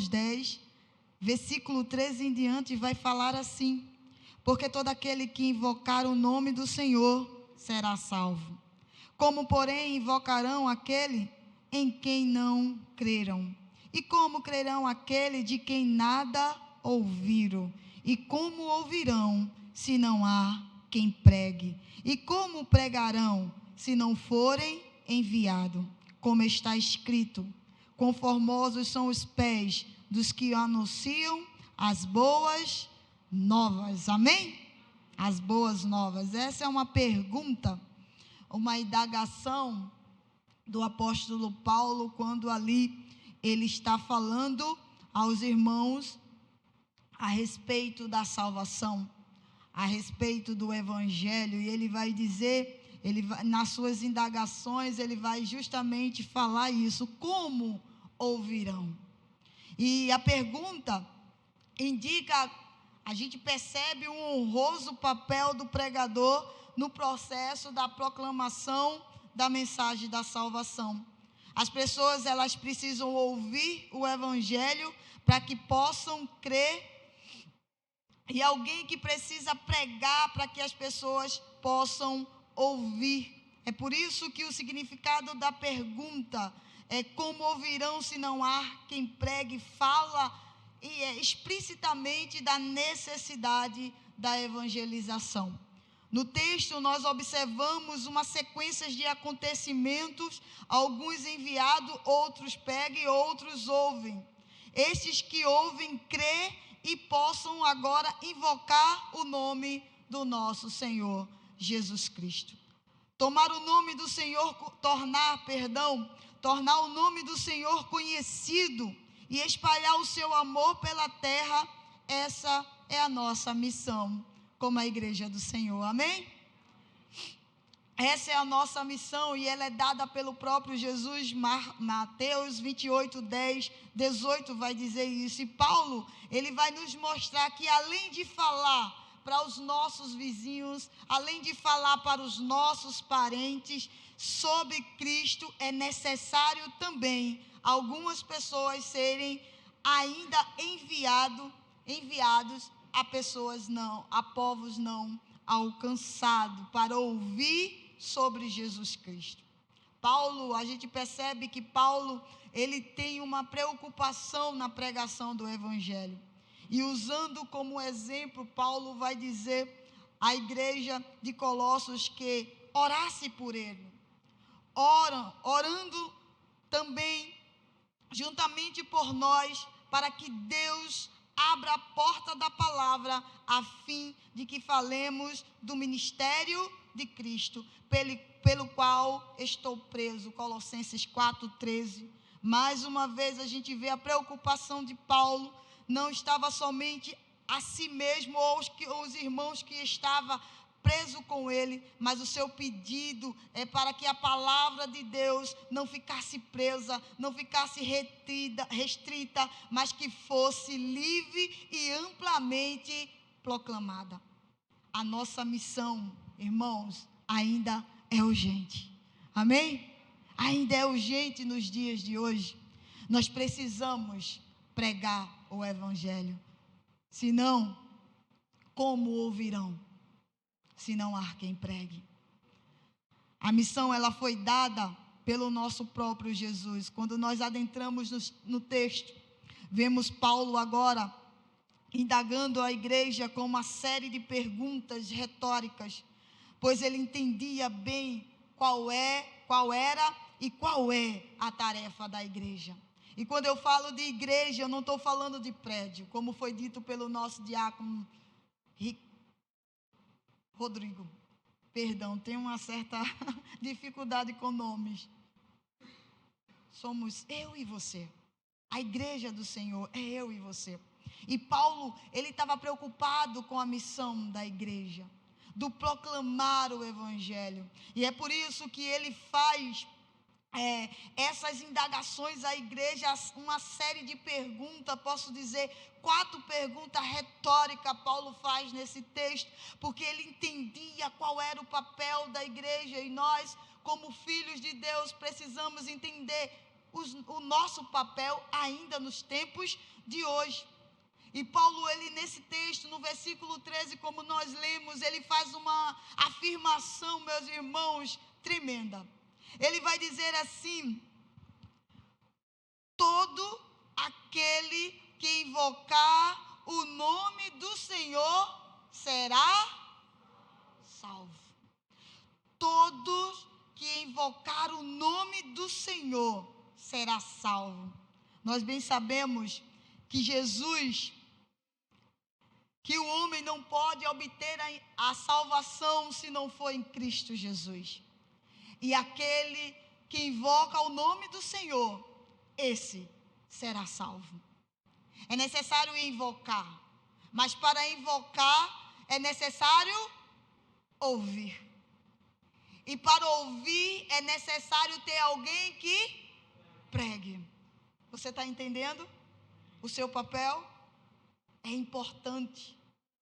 Romanos 10, versículo 13 em diante, vai falar assim: porque todo aquele que invocar o nome do Senhor será salvo. Como, porém, invocarão aquele em quem não creram? E como crerão aquele de quem nada ouviram? E como ouvirão se não há quem pregue? E como pregarão se não forem enviados? Como está escrito: conformosos são os pés dos que anunciam as boas novas. Amém? As boas novas. Essa é uma pergunta, uma indagação do apóstolo Paulo, quando ali ele está falando aos irmãos a respeito da salvação, a respeito do evangelho. E ele vai dizer, nas suas indagações, ele vai justamente falar isso: como ouvirão? E a pergunta indica, a gente percebe um honroso papel do pregador no processo da proclamação da mensagem da salvação. As pessoas, elas precisam ouvir o evangelho para que possam crer, e alguém que precisa pregar para que as pessoas possam ouvir. É por isso que o significado da pergunta é: como ouvirão se não há quem pregue? Fala explicitamente da necessidade da evangelização. No texto, nós observamos uma sequência de acontecimentos: alguns enviados, outros pregam e outros ouvem. Estes que ouvem, crê e possam agora invocar o nome do nosso Senhor Jesus Cristo. Tomar o nome do Senhor, tornar o nome do Senhor conhecido e espalhar o seu amor pela terra. Essa é a nossa missão como a igreja do Senhor. Amém? Essa é a nossa missão, e ela é dada pelo próprio Jesus. Mateus 28, 10, 18 vai dizer isso. E Paulo, ele vai nos mostrar que, além de falar para os nossos vizinhos, além de falar para os nossos parentes sobre Cristo, é necessário também algumas pessoas serem ainda enviados a pessoas não, a povos não alcançados, para ouvir sobre Jesus Cristo. Paulo, a gente percebe que Paulo, ele tem uma preocupação na pregação do evangelho. E usando como exemplo, Paulo vai dizer à igreja de Colossos que orasse por ele. Orando também juntamente por nós, para que Deus abra a porta da palavra, a fim de que falemos do ministério de Cristo, pelo qual estou preso. Colossenses 4:13. Mais uma vez a gente vê a preocupação de Paulo. Não estava somente a si mesmo ou os irmãos que estavam preso com ele, mas o seu pedido é para que a palavra de Deus não ficasse presa, não ficasse restrita, mas que fosse livre e amplamente proclamada. A nossa missão, irmãos, ainda é urgente. Amém? Ainda é urgente nos dias de hoje. Nós precisamos pregar o evangelho. Senão, como ouvirão se não há quem pregue? A missão, ela foi dada pelo nosso próprio Jesus. Quando nós adentramos no texto, vemos Paulo agora indagando a igreja com uma série de perguntas retóricas, pois ele entendia bem qual era e qual é a tarefa da igreja. E quando eu falo de igreja, eu não estou falando de prédio, como foi dito pelo nosso diácono Rodrigo. Perdão, tenho uma certa dificuldade com nomes. Somos eu e você. A igreja do Senhor é eu e você. E Paulo, ele estava preocupado com a missão da igreja, do proclamar o evangelho. E é por isso que ele faz essas indagações à igreja, uma série de perguntas, posso dizer, 4 perguntas retóricas Paulo faz nesse texto, porque ele entendia qual era o papel da igreja, e nós, como filhos de Deus, precisamos entender o nosso papel ainda nos tempos de hoje. E Paulo, ele nesse texto, no versículo 13, como nós lemos, ele faz uma afirmação, meus irmãos, tremenda. Ele vai dizer assim: todo aquele que invocar o nome do Senhor será salvo. Todos que invocar o nome do Senhor será salvo. Nós bem sabemos que que o homem não pode obter a salvação se não for em Cristo Jesus. E aquele que invoca o nome do Senhor, esse será salvo. É necessário invocar, mas para invocar é necessário ouvir. E para ouvir é necessário ter alguém que pregue. Você está entendendo? O seu papel é importante,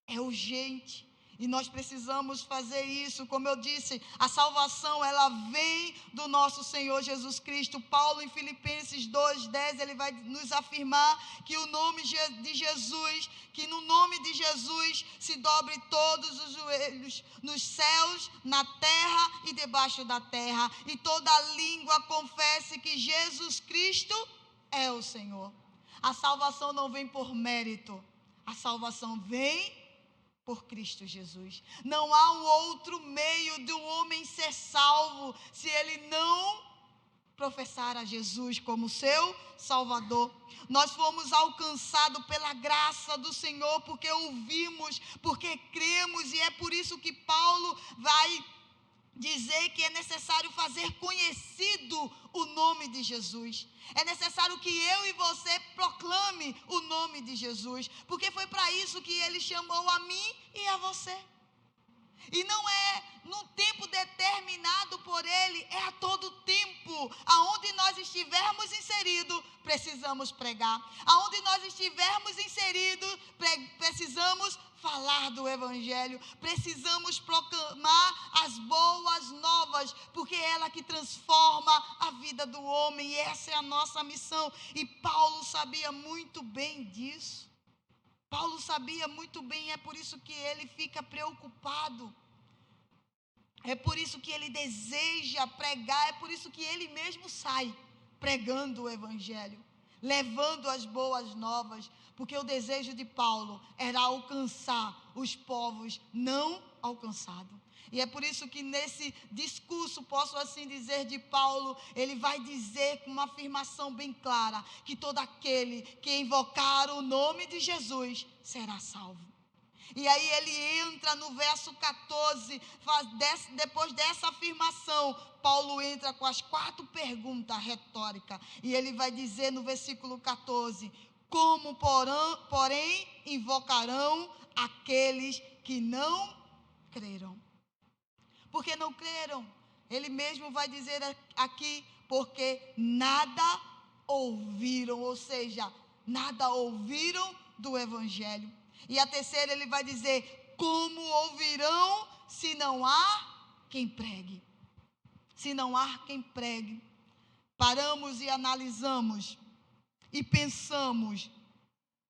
é urgente. E nós precisamos fazer isso. Como eu disse, a salvação, ela vem do nosso Senhor Jesus Cristo. Paulo, em Filipenses 2:10, ele vai nos afirmar que o nome de Jesus, que no nome de Jesus se dobre todos os joelhos, nos céus, na terra e debaixo da terra. E toda língua confesse que Jesus Cristo é o Senhor. A salvação não vem por mérito. A salvação vem por Cristo Jesus. Não há um outro meio de um homem ser salvo se ele não professar a Jesus como seu Salvador. Nós fomos alcançados pela graça do Senhor porque ouvimos, porque cremos, e é por isso que Paulo vai dizer que é necessário fazer conhecido o nome de Jesus. É necessário que eu e você proclame o nome de Jesus, porque foi para isso que ele chamou a mim e a você. E não é num tempo determinado por ele, é a todo tempo. Aonde nós estivermos inseridos, precisamos pregar. Aonde nós estivermos inseridos, precisamos falar do Evangelho. Precisamos proclamar as boas novas, porque é ela que transforma a vida do homem. E essa é a nossa missão. E Paulo sabia muito bem disso. Paulo sabia muito bem, é por isso que ele fica preocupado. É por isso que ele deseja pregar, é por isso que ele mesmo sai pregando o Evangelho, levando as boas novas, porque o desejo de Paulo era alcançar os povos não alcançados. E é por isso que nesse discurso, posso assim dizer, de Paulo, ele vai dizer com uma afirmação bem clara, que todo aquele que invocar o nome de Jesus será salvo. E aí ele entra no verso 14, depois dessa afirmação, Paulo entra com as 4 perguntas retóricas, e ele vai dizer no versículo 14, como porém invocarão aqueles que não creram? Porque não creram, ele mesmo vai dizer aqui, porque nada ouviram, ou seja, nada ouviram do Evangelho. E a terceira ele vai dizer, como ouvirão se não há quem pregue? Se não há quem pregue. Paramos e analisamos e pensamos,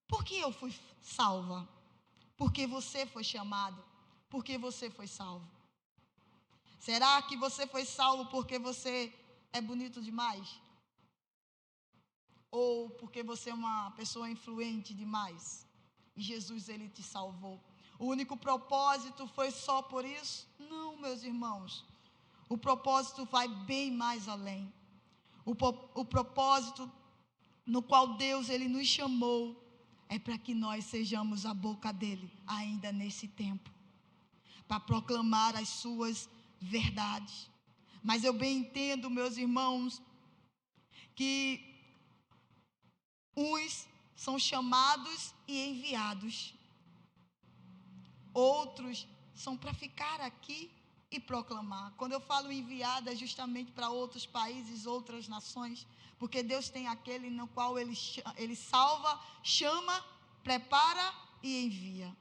por que eu fui salva? Porque você foi chamado, porque você foi salvo. Será que você foi salvo porque você é bonito demais? Ou porque você é uma pessoa influente demais? E Jesus, ele te salvou. O único propósito foi só por isso? Não, meus irmãos. O propósito vai bem mais além. O propósito no qual Deus, ele nos chamou, é para que nós sejamos a boca dele, ainda nesse tempo. Para proclamar as suas verdades. Mas eu bem entendo, meus irmãos, que uns são chamados e enviados. Outros são para ficar aqui e proclamar. Quando eu falo enviada, é justamente para outros países, outras nações, porque Deus tem aquele no qual ele salva, chama, prepara e envia.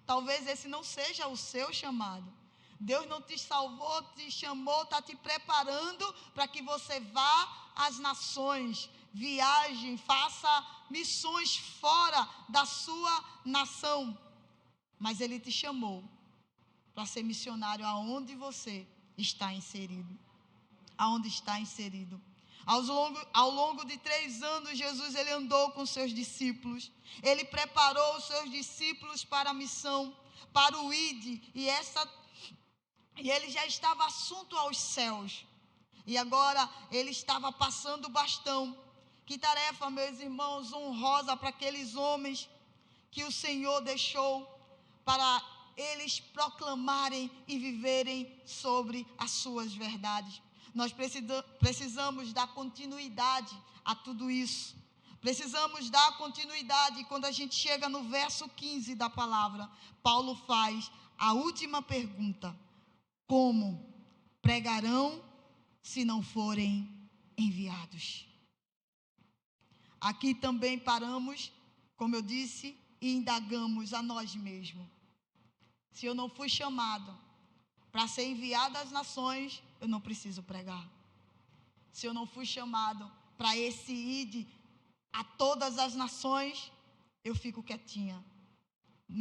Talvez esse não seja o seu chamado. Deus não te salvou, te chamou, está te preparando para que você vá às nações, viaje, faça missões fora da sua nação, mas Ele te chamou para ser missionário aonde você está inserido. Aonde está inserido. Ao longo de 3 anos, Jesus ele andou com seus discípulos. Ele preparou os seus discípulos para a missão, para o ID, e ele já estava assunto aos céus. E agora ele estava passando o bastão. Que tarefa, meus irmãos, honrosa para aqueles homens que o Senhor deixou para eles proclamarem e viverem sobre as suas verdades. Nós precisamos dar continuidade a tudo isso. Precisamos dar continuidade. E quando a gente chega no verso 15 da palavra, Paulo faz a última pergunta: como pregarão se não forem enviados? Aqui também paramos, como eu disse, e indagamos a nós mesmos. Se eu não fui chamado para ser enviado às nações, eu não preciso pregar. Se eu não fui chamado para esse ir a todas as nações, eu fico quietinha.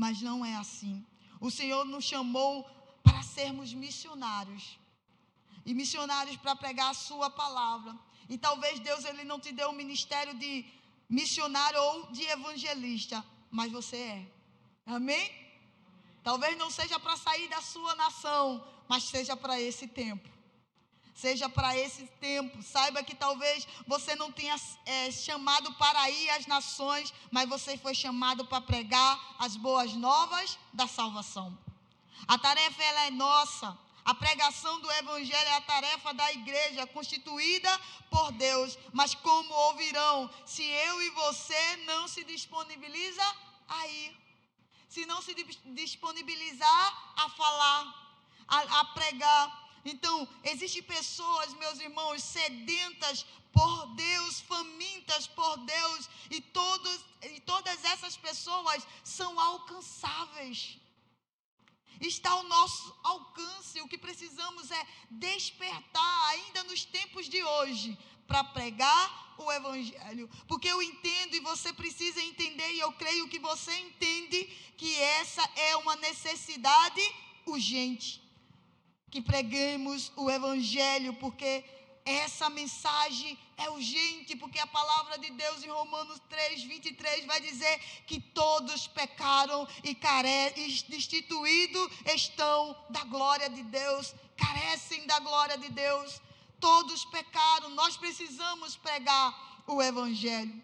Mas não é assim. O Senhor nos chamou para sermos missionários. E missionários para pregar a sua palavra. E talvez Deus ele não te dê um ministério de missionário ou de evangelista, mas você é. Amém? Talvez não seja para sair da sua nação, mas seja para esse tempo. Seja para esse tempo. Saiba que talvez você não tenha chamado para ir às nações, mas você foi chamado para pregar as boas novas da salvação. A tarefa ela é nossa. A pregação do evangelho é a tarefa da igreja, constituída por Deus. Mas como ouvirão se eu e você não se disponibiliza a ir? Se não se disponibilizar a falar, a pregar. Então, existem pessoas, meus irmãos, sedentas por Deus, famintas por Deus, e todas essas pessoas são alcançáveis. Está ao nosso alcance. O que precisamos é despertar, ainda nos tempos de hoje, para pregar o evangelho. Porque eu entendo e você precisa entender, e eu creio que você entende, que essa é uma necessidade urgente. Que preguemos o evangelho, porque essa mensagem é urgente, porque a palavra de Deus em Romanos 3:23 vai dizer que todos pecaram e destituídos estão da glória de Deus, carecem da glória de Deus. Todos pecaram. Nós precisamos pregar o evangelho.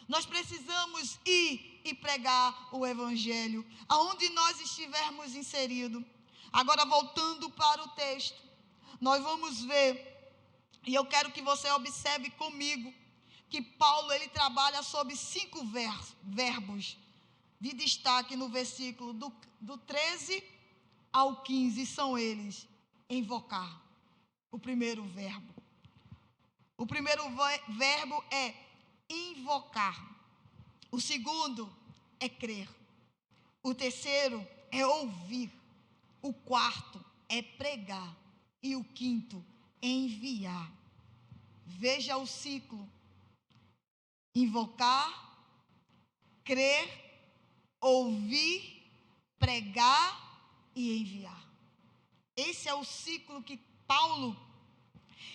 Nós precisamos ir e pregar o evangelho aonde nós estivermos inseridos. Agora, voltando para o texto, nós vamos ver, e eu quero que você observe comigo, que Paulo ele trabalha sobre 5 verbos de destaque no versículo do 13 ao 15, são eles: invocar, o primeiro verbo. O primeiro verbo é invocar. O segundo é crer. O terceiro é ouvir. O quarto é pregar. E o quinto, enviar. Veja o ciclo: invocar, crer, ouvir, pregar e enviar. Esse é o ciclo que Paulo,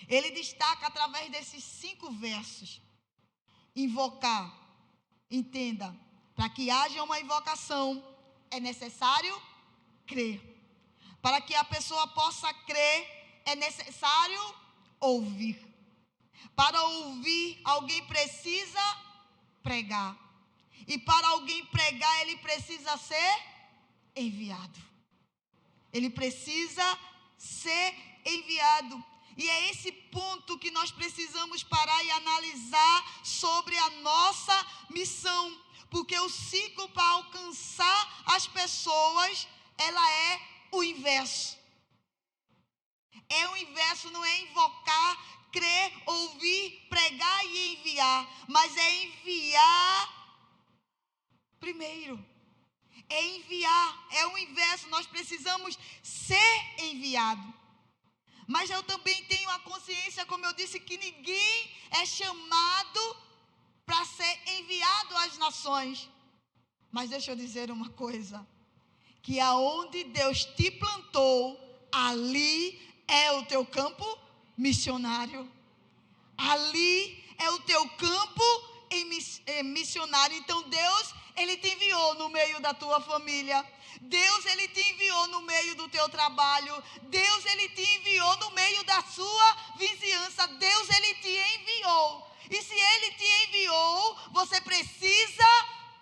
ele destaca através desses 5 versos. Invocar, entenda, para que haja uma invocação, é necessário crer. Para que a pessoa possa crer, é necessário ouvir. Para ouvir, alguém precisa pregar. E para alguém pregar, ele precisa ser enviado. Ele precisa ser enviado. E é esse ponto que nós precisamos parar e analisar sobre a nossa missão. Porque o ciclo para alcançar as pessoas, ela é o inverso. É o inverso, não é invocar, crer, ouvir, pregar e enviar, mas é enviar primeiro. É enviar, é o inverso. Nós precisamos ser enviado. Mas eu também tenho a consciência, como eu disse, que ninguém é chamado para ser enviado às nações. Mas deixa eu dizer uma coisa, que aonde Deus te plantou, ali é o teu campo missionário. Ali é o teu campo missionário. Então Deus, Ele te enviou no meio da tua família. Deus, Ele te enviou no meio do teu trabalho. Deus, Ele te enviou no meio da sua vizinhança. Deus, Ele te enviou. E se Ele te enviou, você precisa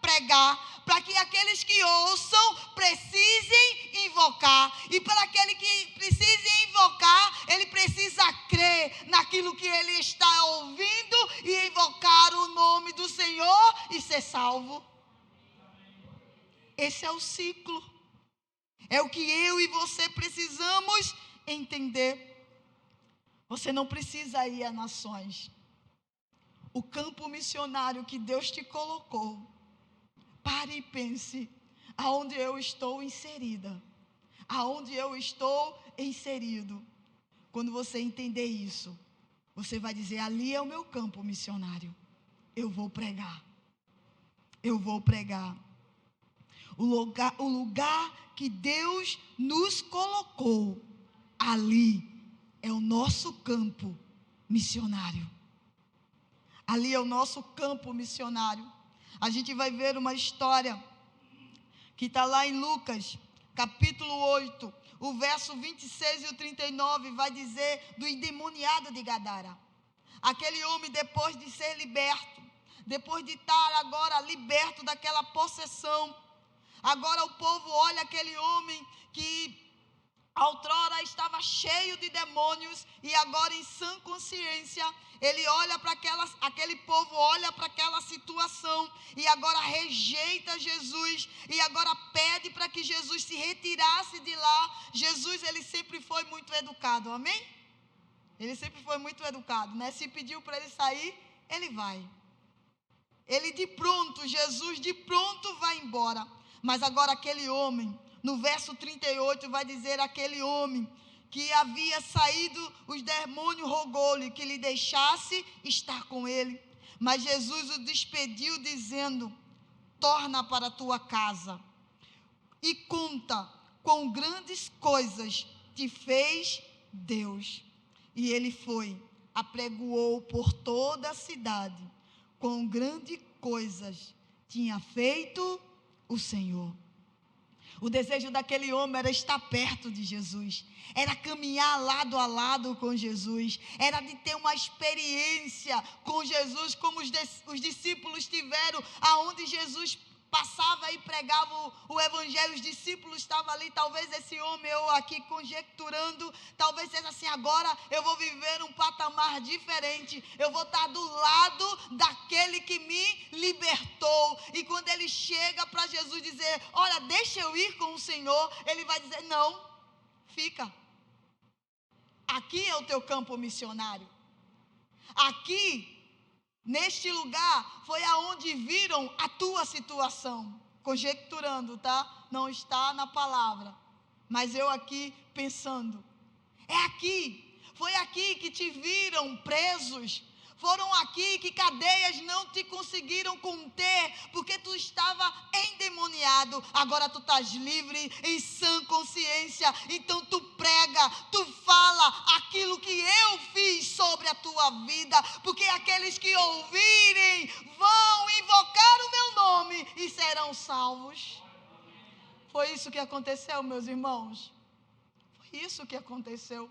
pregar, para que aqueles que ouçam precisem invocar. E para aquele que precise invocar, ele precisa crer naquilo que ele está ouvindo e invocar o nome do Senhor e ser salvo. Esse é o ciclo. É o que eu e você precisamos entender. Você não precisa ir a nações. O campo missionário que Deus te colocou, pare e pense, aonde eu estou inserida, aonde eu estou inserido. Quando você entender isso, você vai dizer, ali é o meu campo missionário, eu vou pregar, eu vou pregar. O lugar que Deus nos colocou, ali é o nosso campo missionário. Ali é o nosso campo missionário. A gente vai ver uma história que está lá em Lucas, capítulo 8, o verso 26 e o 39, vai dizer do endemoniado de Gadara. Aquele homem, depois de ser liberto, depois de estar agora liberto daquela possessão, agora o povo olha aquele homem que outrora estava cheio de demônios e agora em sã consciência, ele olha para aquele povo olha para aquela situação e agora rejeita Jesus e agora pede para que Jesus se retirasse de lá. Jesus, ele sempre foi muito educado, amém? Ele sempre foi muito educado, né? Se pediu para ele sair, ele vai. Ele de pronto, Jesus de pronto vai embora. Mas agora aquele homem, no verso 38 vai dizer, aquele homem que havia saído, os demônios rogou-lhe que lhe deixasse estar com ele. Mas Jesus o despediu dizendo, torna para a tua casa e conta quão grandes coisas te fez Deus. E ele foi, apregoou por toda a cidade, quão grandes coisas tinha feito o Senhor. O desejo daquele homem era estar perto de Jesus, era caminhar lado a lado com Jesus, era de ter uma experiência com Jesus, como os discípulos tiveram, aonde Jesus passava e pregava o evangelho, os discípulos estavam ali. Talvez esse homem, eu aqui conjecturando, talvez seja assim, agora eu vou viver um patamar diferente, eu vou estar do lado daquele que me libertou. E quando ele chega para Jesus dizer, olha, deixa eu ir com o Senhor, ele vai dizer, não, fica, aqui é o teu campo missionário, aqui neste lugar foi aonde viram a tua situação, conjecturando, tá? Não está na palavra, mas eu aqui pensando, é aqui, foi aqui que te viram presos, foram aqui que cadeias não te conseguiram conter, porque tu estava endemoniado, agora tu estás livre, em sã consciência, então tu prega, tu fala aquilo que eu fiz sobre a tua vida, porque aqueles que ouvirem vão invocar o meu nome e serão salvos. Foi isso que aconteceu, meus irmãos, foi isso que aconteceu.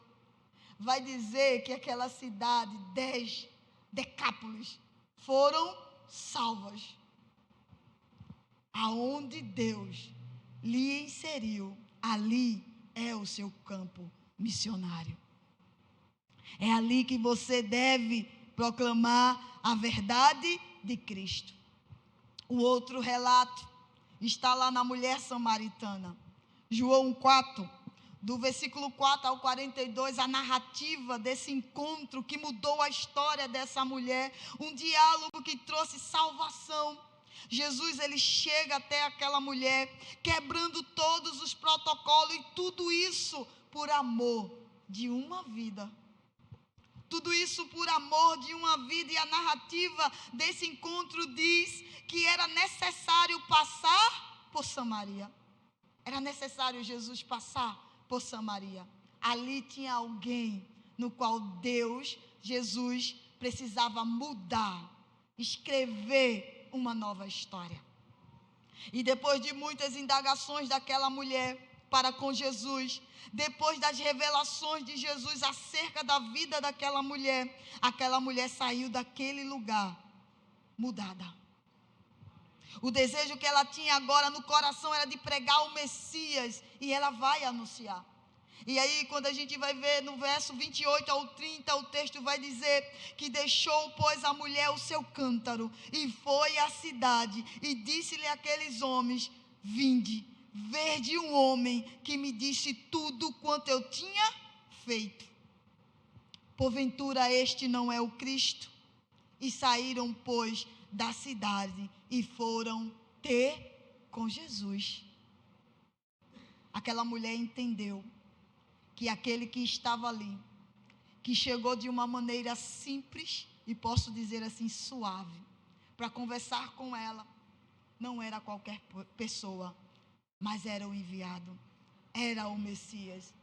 Vai dizer que aquela cidade, 10 Decápolis, foram salvas, aonde Deus lhe inseriu, ali é o seu campo missionário, é ali que você deve proclamar a verdade de Cristo. O outro relato está lá na mulher samaritana, João 4, do versículo 4 ao 42, a narrativa desse encontro que mudou a história dessa mulher, um diálogo que trouxe salvação. Jesus, ele chega até aquela mulher, quebrando todos os protocolos, e tudo isso por amor de uma vida. Tudo isso por amor de uma vida, e a narrativa desse encontro diz que era necessário passar por Samaria. Era necessário Jesus passar por Samaria. Ali tinha alguém no qual Jesus, precisava mudar, escrever uma nova história. E depois de muitas indagações daquela mulher para com Jesus, depois das revelações de Jesus acerca da vida daquela mulher, aquela mulher saiu daquele lugar mudada. O desejo que ela tinha agora no coração era de pregar o Messias, e ela vai anunciar. E aí, quando a gente vai ver no verso 28 ao 30, o texto vai dizer que deixou, pois, a mulher o seu cântaro, e foi à cidade, e disse-lhe àqueles homens: vinde, vede um homem que me disse tudo quanto eu tinha feito. Porventura este não é o Cristo? E saíram, pois, da cidade e foram ter com Jesus. Aquela mulher entendeu que aquele que estava ali, que chegou de uma maneira simples, e posso dizer assim, suave, para conversar com ela, não era qualquer pessoa, mas era o enviado, era o Messias.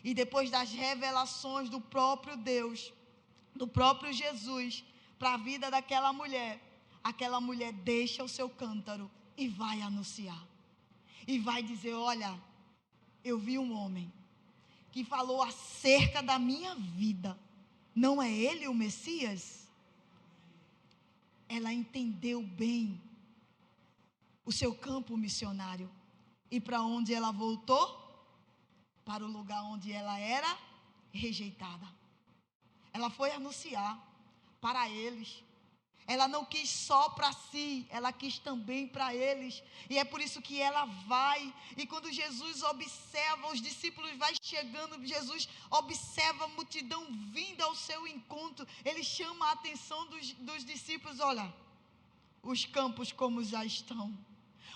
E depois das revelações do próprio Deus, do próprio Jesus, para a vida daquela mulher, aquela mulher deixa o seu cântaro e vai anunciar. E vai dizer: olha, eu vi um homem que falou acerca da minha vida. Não é ele o Messias? Ela entendeu bem o seu campo missionário. E para onde ela voltou? Para o lugar onde ela era rejeitada. Ela foi anunciar para eles. Ela não quis só para si, ela quis também para eles. E é por isso que ela vai. E quando Jesus observa, os discípulos vai chegando, Jesus observa a multidão vindo ao seu encontro. Ele chama a atenção dos discípulos: olha, os campos como já estão.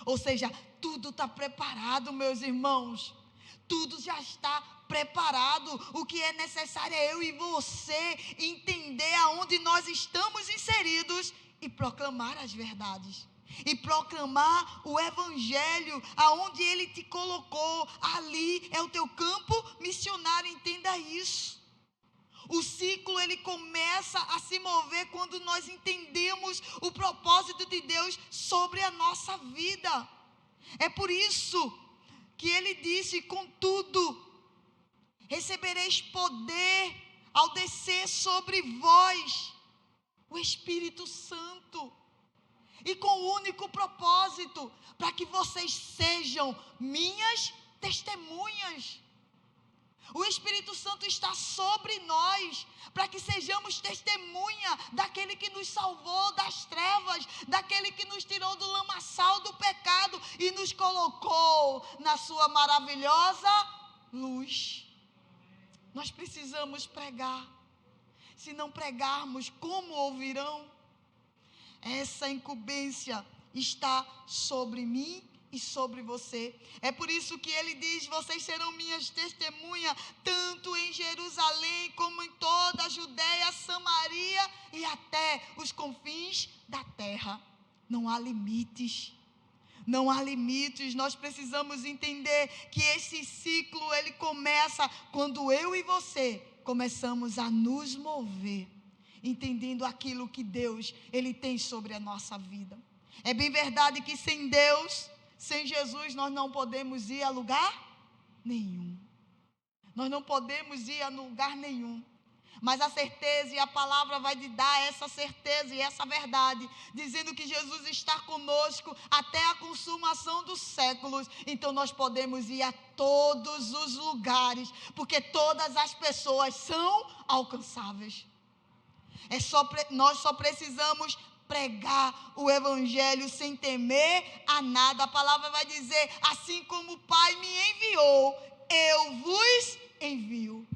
Ou seja, tudo está preparado, meus irmãos. Tudo já está preparado. O que é necessário é eu e você entender aonde nós estamos inseridos e proclamar as verdades. E proclamar o Evangelho aonde Ele te colocou. Ali é o teu campo missionário, entenda isso. O ciclo, ele começa a se mover quando nós entendemos o propósito de Deus sobre a nossa vida. É por isso que ele disse: contudo, recebereis poder ao descer sobre vós o Espírito Santo. E com o único propósito, para que vocês sejam minhas testemunhas. O Espírito Santo está sobre nós, para que sejamos testemunha daquele que nos salvou das trevas, daquele que nos tirou do lamaçal do pecado e nos colocou na sua maravilhosa luz. Nós precisamos pregar. Se não pregarmos, como ouvirão? Essa incumbência está sobre mim e sobre você. É por isso que ele diz: vocês serão minhas testemunhas, tanto em Jerusalém como em toda a Judeia, Samaria e até os confins da terra. Não há limites. Não há limites. Nós precisamos entender que esse ciclo, ele começa quando eu e você começamos a nos mover, entendendo aquilo que Deus, ele tem sobre a nossa vida. É bem verdade que sem Deus, sem Jesus, nós não podemos ir a lugar nenhum. Nós não podemos ir a lugar nenhum. Mas a certeza e a palavra vai te dar essa certeza e essa verdade, dizendo que Jesus está conosco até a consumação dos séculos. Então nós podemos ir a todos os lugares, porque todas as pessoas são alcançáveis. Nós só precisamos pregar o Evangelho sem temer a nada. A palavra vai dizer: assim como o Pai me enviou, eu vos envio.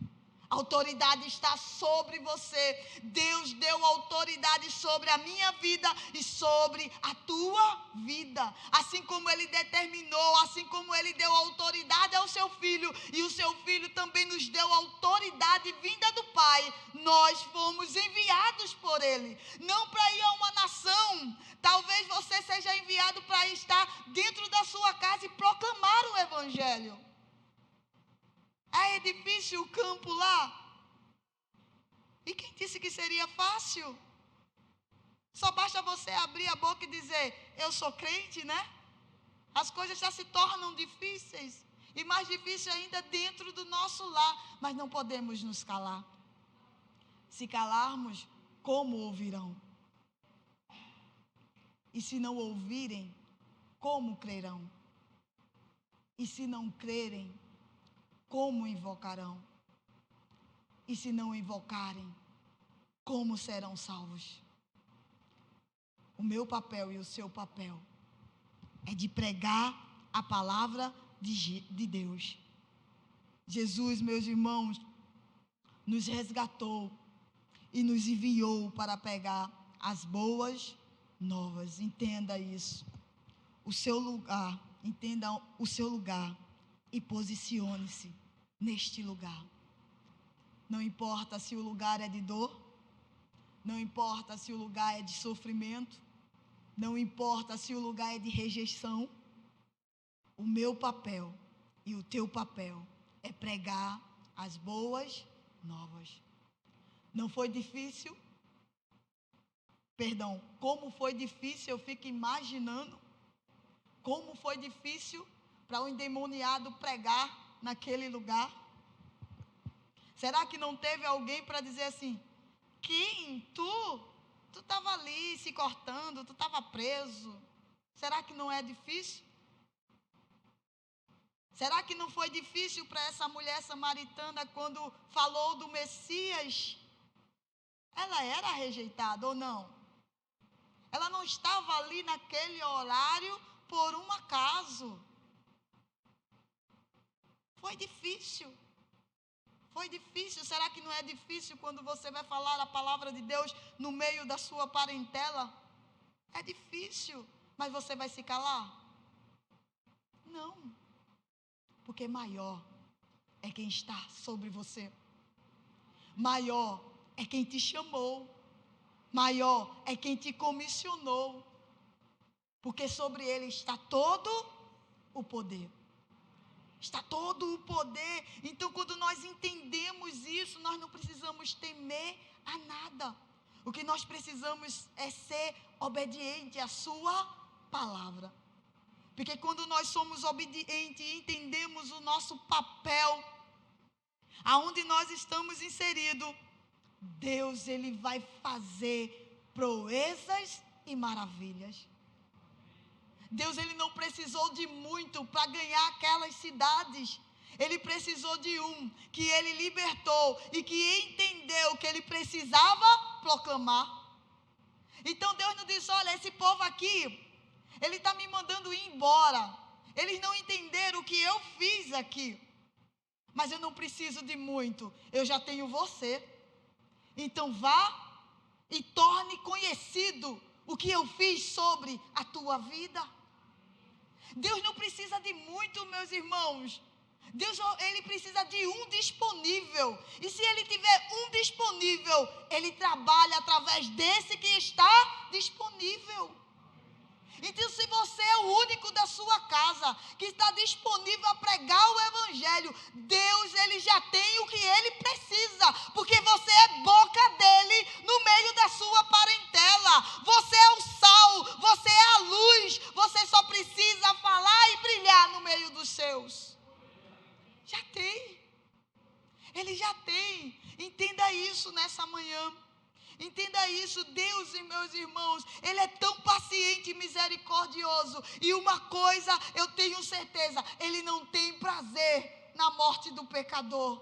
A autoridade está sobre você. Deus deu autoridade sobre a minha vida e sobre a tua vida. Assim como Ele determinou, assim como Ele deu autoridade ao seu Filho, e o seu Filho também nos deu autoridade vinda do Pai, nós fomos enviados por Ele, não para ir a uma nação. Talvez você seja enviado para estar dentro da sua casa e proclamar o Evangelho. É difícil o campo lá? E quem disse que seria fácil? Só basta você abrir a boca e dizer, eu sou crente, né? As coisas já se tornam difíceis. E mais difícil ainda dentro do nosso lar. Mas não podemos nos calar. Se calarmos, como ouvirão? E se não ouvirem, como crerão? E se não crerem, como invocarão? E se não invocarem, como serão salvos? O meu papel e o seu papel é de pregar a palavra de Deus. Jesus, meus irmãos, nos resgatou e nos enviou para pregar as boas novas. Entenda isso. O seu lugar, entenda o seu lugar e posicione-se neste lugar. Não importa se o lugar é de dor, não importa se o lugar é de sofrimento, não importa se o lugar é de rejeição. O meu papel e o teu papel é pregar as boas novas. Não foi difícil? Perdão, como foi difícil, eu fico imaginando como foi difícil para o endemoniado pregar naquele lugar. Será que não teve alguém para dizer assim, quem? Tu estava ali se cortando, tu estava preso. Será que não é difícil? Será que não foi difícil para essa mulher samaritana quando falou do Messias? Ela era rejeitada ou não? Ela não estava ali naquele horário por um acaso. Foi difícil. Foi difícil. Será que não é difícil quando você vai falar a palavra de Deus no meio da sua parentela? É difícil. Mas você vai se calar? Não. Porque maior é quem está sobre você. Maior é quem te chamou. Maior é quem te comissionou. Porque sobre ele está todo o poder. Está todo o poder. Então, quando nós entendemos isso, nós não precisamos temer a nada. O que nós precisamos é ser obediente à sua palavra. Porque quando nós somos obedientes e entendemos o nosso papel, aonde nós estamos inseridos, Deus, Ele vai fazer proezas e maravilhas. Deus, Ele não precisou de muito para ganhar aquelas cidades. Ele precisou de um que Ele libertou e que entendeu que Ele precisava proclamar. Então Deus não disse, olha, esse povo aqui, Ele está me mandando ir embora. Eles não entenderam o que eu fiz aqui. Mas eu não preciso de muito, eu já tenho você. Então vá e torne conhecido o que eu fiz sobre a tua vida. Deus não precisa de muito, meus irmãos. Deus, Ele precisa de um disponível. E se Ele tiver um disponível, Ele trabalha através desse que está disponível. Então, se você é o único da sua casa que está disponível a pregar o Evangelho, Deus, Ele já tem o que Ele precisa, porque você é boca dEle no meio da sua parentela. Você é o sal, você é a luz, você só precisa falar e brilhar no meio dos seus. Já tem. Ele já tem. Entenda isso nessa manhã. Entenda isso, Deus e meus irmãos, Ele é tão paciente e misericordioso. E uma coisa eu tenho certeza, Ele não tem prazer na morte do pecador.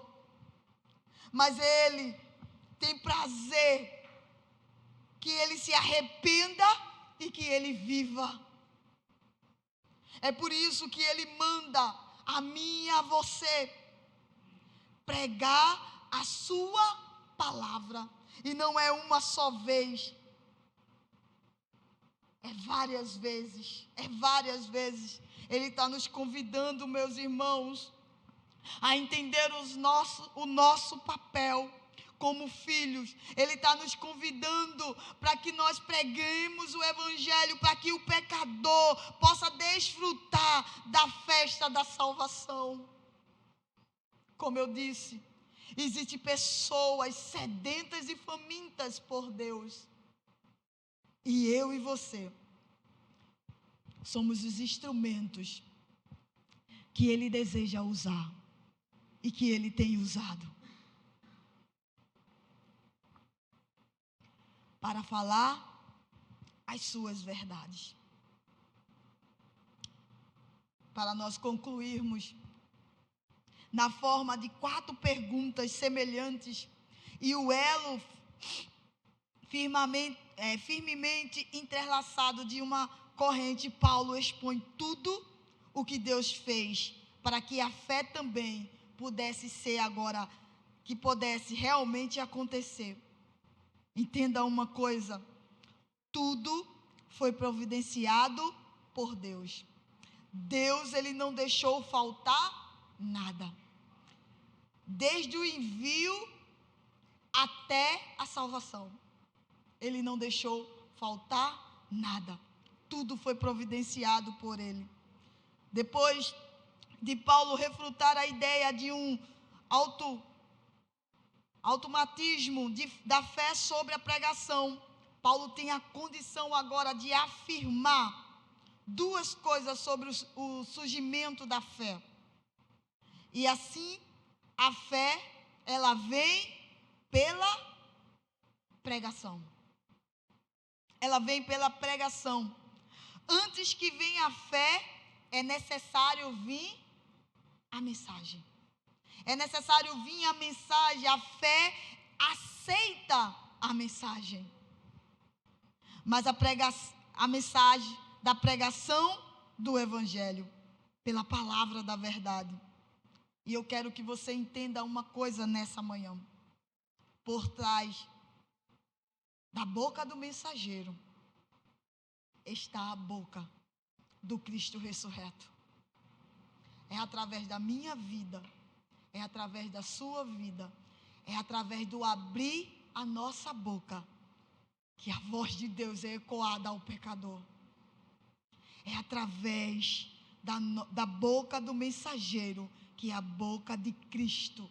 Mas Ele tem prazer que ele se arrependa e que ele viva. É por isso que Ele manda a mim e a você pregar a sua palavra. E não é uma só vez, é várias vezes. Ele está nos convidando, meus irmãos, a entender o nosso papel como filhos. Ele está nos convidando para que nós preguemos o Evangelho, para que o pecador possa desfrutar da festa da salvação. Como eu disse, existem pessoas sedentas e famintas por Deus. E eu e você somos os instrumentos que Ele deseja usar e que Ele tem usado para falar as suas verdades. Para nós concluirmos, na forma de 4 perguntas semelhantes e o elo firmemente entrelaçado de uma corrente, Paulo expõe tudo o que Deus fez para que a fé também pudesse ser agora, que pudesse realmente acontecer. Entenda uma coisa, tudo foi providenciado por Deus. Deus, Ele não deixou faltar nada. Desde o envio até a salvação, Ele não deixou faltar nada. Tudo foi providenciado por Ele. Depois de Paulo refutar a ideia de um automatismo da fé sobre a pregação, Paulo tem a condição agora de afirmar 2 coisas sobre o surgimento da fé. E assim, a fé, ela vem pela pregação. Ela vem pela pregação. Antes que venha a fé, é necessário vir a mensagem. É necessário vir a mensagem. A fé aceita a mensagem. Mas a mensagem da pregação do Evangelho, pela palavra da verdade. E eu quero que você entenda uma coisa nessa manhã. Por trás da boca do mensageiro está a boca do Cristo ressurreto. É através da minha vida, é através da sua vida, é através do abrir a nossa boca que a voz de Deus é ecoada ao pecador. É através da boca do mensageiro, que é a boca de Cristo,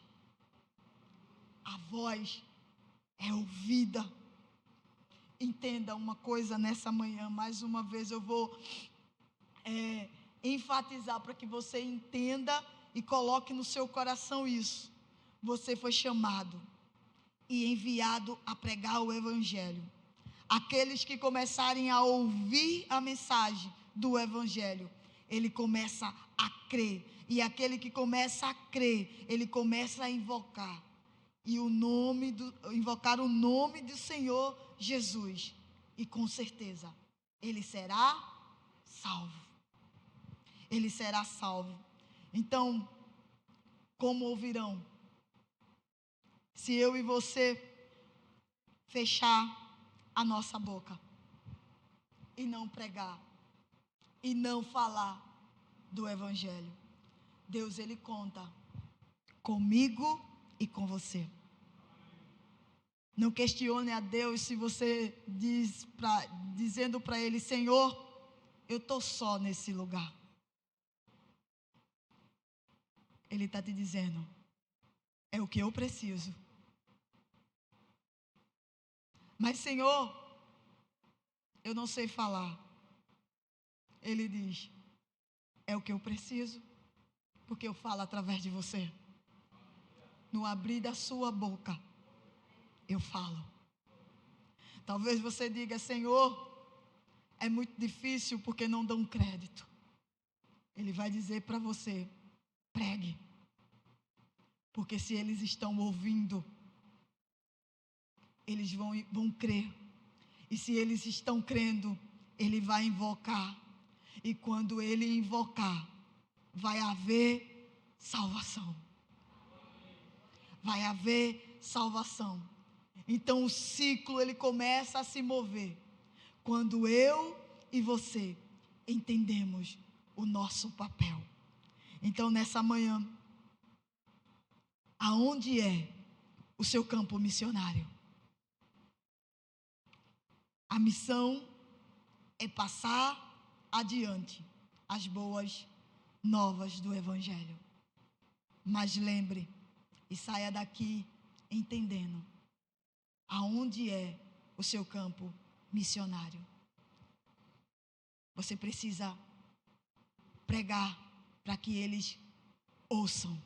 a voz é ouvida. Entenda uma coisa nessa manhã, mais uma vez eu vou enfatizar para que você entenda e coloque no seu coração isso. Você foi chamado e enviado a pregar o Evangelho. Aqueles que começarem a ouvir a mensagem do Evangelho, ele começa a crer. E aquele que começa a crer, ele começa a invocar. E invocar o nome do Senhor Jesus. E com certeza, ele será salvo. Ele será salvo. Então, como ouvirão? Se eu e você fechar a nossa boca e não pregar e não falar do Evangelho, Deus, ele conta comigo e com você. Não questione a Deus se você dizendo para ele: Senhor, eu estou só nesse lugar. Ele está te dizendo: é o que eu preciso. Mas, Senhor, eu não sei falar. Ele diz: é o que eu preciso, porque eu falo através de você. No abrir da sua boca, eu falo. Talvez você diga: Senhor, é muito difícil porque não dão crédito. Ele vai dizer para você: pregue. Porque se eles estão ouvindo, eles vão crer. E se eles estão crendo, ele vai invocar. E quando ele invocar, vai haver salvação. Vai haver salvação. Então o ciclo, ele começa a se mover. Quando eu e você entendemos o nosso papel. Então nessa manhã, aonde é o seu campo missionário. A missão é passar adiante as boas novas do Evangelho. Mas lembre e saia daqui entendendo aonde é o seu campo missionário. Você precisa pregar para que eles ouçam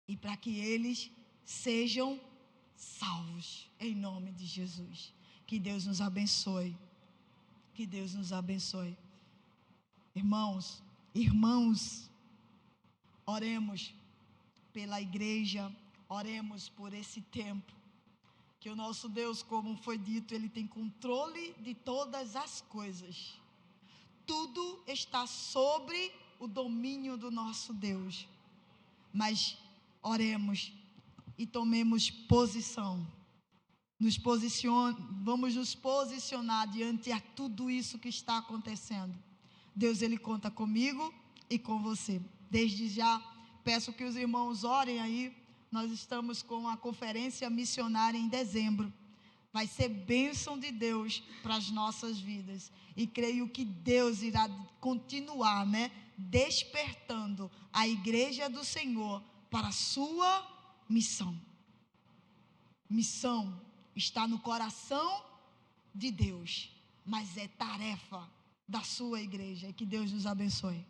e para que eles sejam salvos, em nome de Jesus. Que Deus nos abençoe. Que Deus nos abençoe. Irmãos, oremos pela igreja, oremos por esse tempo, que o nosso Deus, como foi dito, Ele tem controle de todas as coisas. Tudo está sobre o domínio do nosso Deus. Mas oremos e tomemos posição. Vamos nos posicionar diante a tudo isso que está acontecendo. Deus, Ele conta comigo e com você. Desde já, peço que os irmãos orem aí. Nós estamos com a conferência missionária em dezembro. Vai ser bênção de Deus para as nossas vidas. E creio que Deus irá continuar, despertando a igreja do Senhor para a sua missão. Missão está no coração de Deus, mas é tarefa da sua igreja. Que Deus nos abençoe.